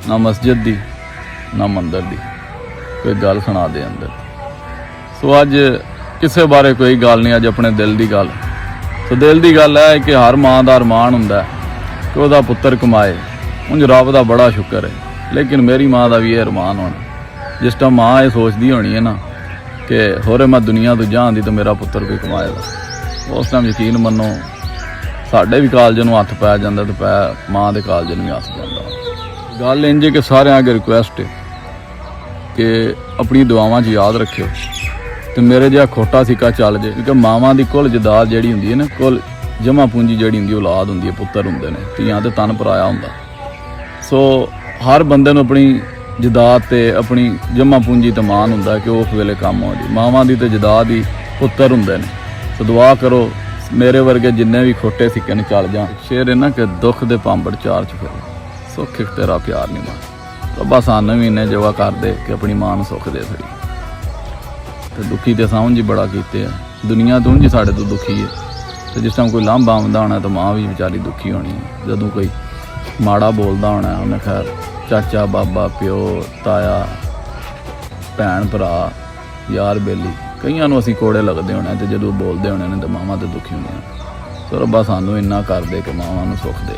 ना मस्जिद दी ना मंदिर दी, कोई गल सुना दे अंदर। सो अज किसे बारे कोई गल नहीं, अज अपने दिल की गल। सो दिल की गल है कि हर माँ का अरमान हुंदा कि वह पुत्र कमाए। उंज रब का बड़ा शुक्र है, लेकिन मेरी माँ का भी यह अरमान होना। जिस टाइम माँ ये सोचती होनी है ना कि होरे मैं दुनिया तो जान दी तो मेरा पुत्र कोई कमाएगा, उस टाइम यकीन मनो साढ़े भी कालज नूं हत्थ पै जांदा तो पै माँ के कालज नूं भी हत्थ जांदा। गल इंज कि सारे अगे रिक्वेस्ट है कि अपनी दुआवां याद रखियो तो मेरे जिहा खोटा सिक्का चल जाए, क्योंकि मावां की कुल जदाद जिहड़ी हुंदी है ना, कुल जमा पूंजी जिहड़ी हुंदी औलाद हुंदी है, पुत्तर हुंदे ने, धीआं ते तन भराया हुंदा। सो हर बंदे नूं अपनी जदाद ते अपनी जमा पूंजी ते मान हुंदा कि उस वेले काम हो जाए। मावां दी ते जदाद ही पुत्तर हुंदे ने। सो दुआ करो मेरे वर्गे जिन्ने भी खोटे सिक्के ने चल जान। शेर है ना कि दुख दे भांबड़ चार च फिरे, सुख एक तेरा प्यार नहीं मार। रब्बा सानूं भी इन्ने जवा कर दे कि अपनी मां नूं सुख दे छड़ी। तो दुखी तो समझ ही बड़ा कीते है, दुनिया तो उंज साढ़े तो दुखी है। तो जिस टाइम कोई लांभा आउंदा होना तो माँ भी बेचारी दुखी होनी है। जदों कोई माड़ा बोलदा होना उन्हें खैर चाचा बाबा प्यो ताया भैन भरा यार बेली कईयां नूं असीं कोड़े लगदे होने, तो जदों बोलदे होने तो मावां तो दुखी होंदियां। तो रब्बा सानूं इन्ना कर दे कि मावां नूं सुख दे।